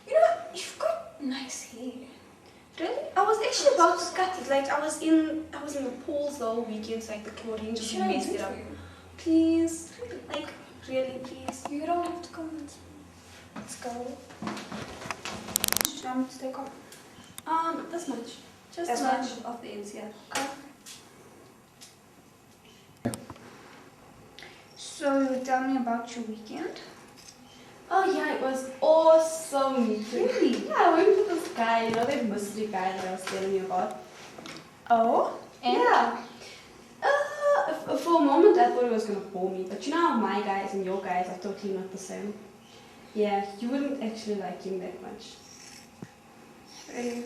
You know, you've got nice hair. Really? I was actually about to cut it. Like I was in the pools the whole weekend, so like the chlorine just messed it up. Please, like really, please. You don't have to convince me. Let's go. Should I want to take off? This much. Just This much much? of the ends, yeah. Okay. So tell me about your weekend. Oh yeah, it was awesome. Really? Yeah, I went with this guy, you know, that mystery guy that I was telling you about. Oh? And? Yeah. For a moment I thought he was going to bore me, but you know how my guys and your guys are totally not the same. Yeah, you wouldn't actually like him that much. Really?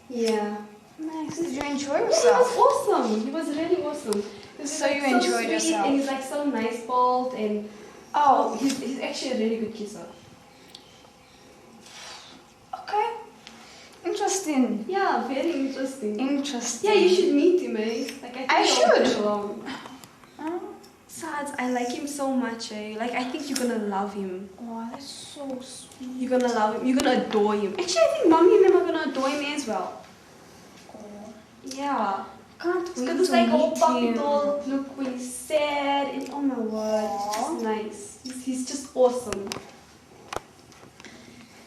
Yeah. Nice. Did you enjoy He yourself? was awesome. He was really awesome. So you enjoyed sweet, yourself? And he's like so nice bald and he's actually a really good kisser. Okay. Interesting. Yeah, very interesting. Interesting. Yeah, you should meet him, eh? Like I should. Oh. Besides, I like him so much, eh? Like I think you're gonna love him. Oh, that's so sweet. You're gonna love him. You're gonna adore him. Actually, I think mommy and them are gonna adore him as well. Oh, Yeah. can't It's wait got this to like whole meet puppy him. doll look when he's sad and oh my word, it's just nice. He's just awesome.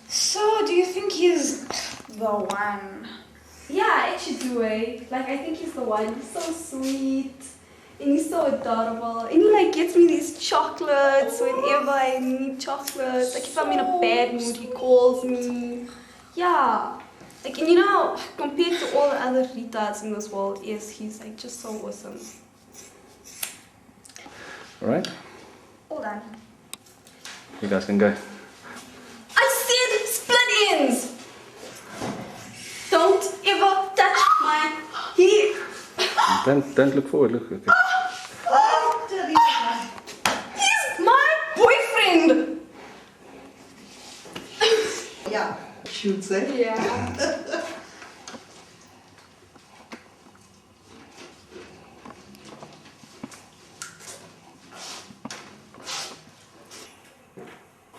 So, do you think he's the one? Yeah, I actually do, eh? Like I think he's the one. He's so sweet. And he's so adorable. And he like gets me these chocolates whenever I need chocolates. Like if I'm in a bad mood, he calls me. Yeah. Like, and you know, compared to all the other retards in this world, yes, he's like just so awesome. Alright, All done. you guys can go. I said split ends! Don't ever touch my hair! Don't look forward, look. Okay. He's my boyfriend! Yeah, shoots it. Yeah.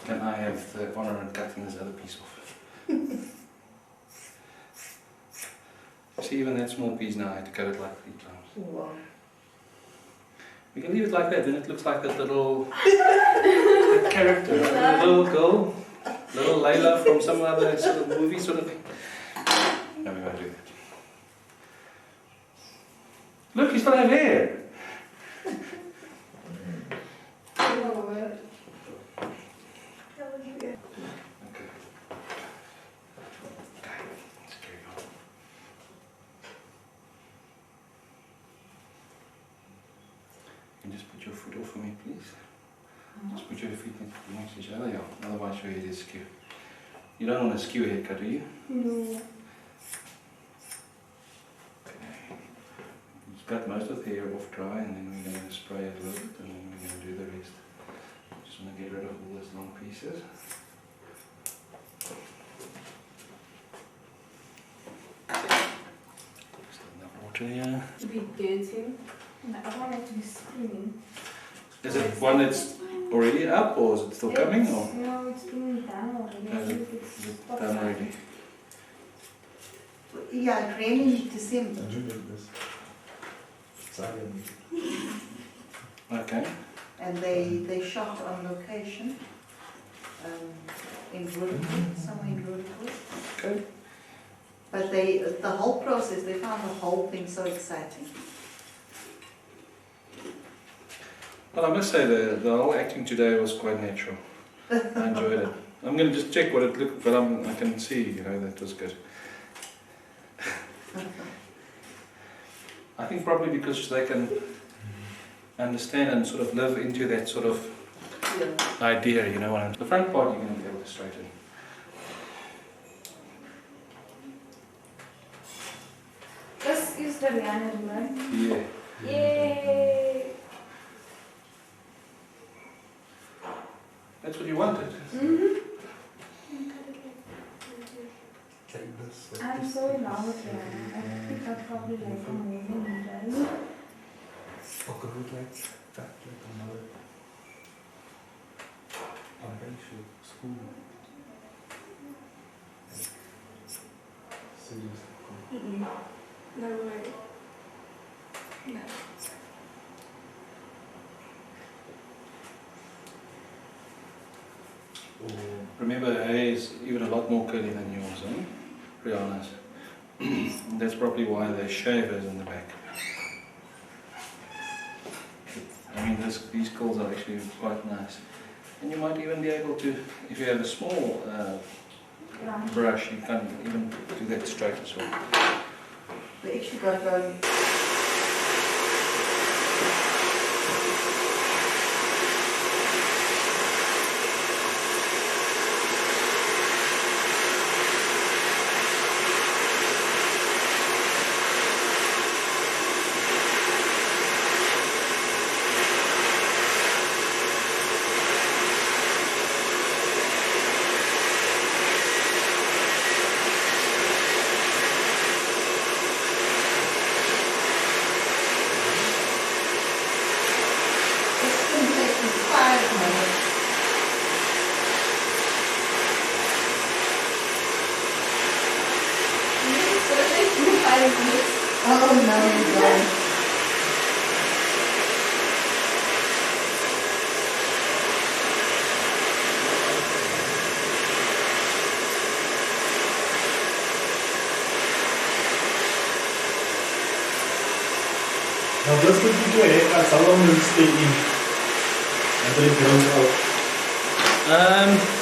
Can I have the honor of cutting this other piece off? See, even that small piece now, I had to cut it like 3 times. Wow. We can leave it like that, then it looks like that little that character, the little girl, little Layla from some other sort of movie sort of thing. No, we won't do that. Look, you still have hair. Can you just put your foot off for me, please? Just put your feet next to each other, yeah. Otherwise your head is skew. You don't want a skew haircut, do you? No. Okay. Just cut most of the hair off dry and then we're going to spray it a little bit and then we're going to do the rest. Just want to get rid of all those long pieces. Just enough water here. To be dancing. No, I want it to be screaming. Is it one that's already up or is it still coming? Or No, it's been done already. I is think it it's done already? Yeah, it rained in December. Okay. And they shot on location in Roodepoort, somewhere in Roodepoort. Okay. But the whole process, they found the whole thing so exciting. Well, I must say the whole acting today was quite natural. I enjoyed it. I'm going to just check what it looked, but I can see, you know, that was good. I think probably because they can understand and sort of live into that sort of idea, you know. The front part you're going to be able to straighten. This is the Rihanna ruler. Yeah. Yay! That's what you wanted. I'm so in love with Rihanna. I think I'd probably like her more than he does. Ook een goed lijkt, dat lijkt een mooie. Een beetje schoen. Serious. No way. No. Remember, her hair is even a lot more curly than yours, eh? Rihanna's. That's probably why they shave hers in the back. I mean, these curls are actually quite nice. And you might even be able to, if you have a small brush, you can even do that straight as well. We actually got to go. Oh no, you don't. Now this would be your haircut, how long will it stay in until it grows out?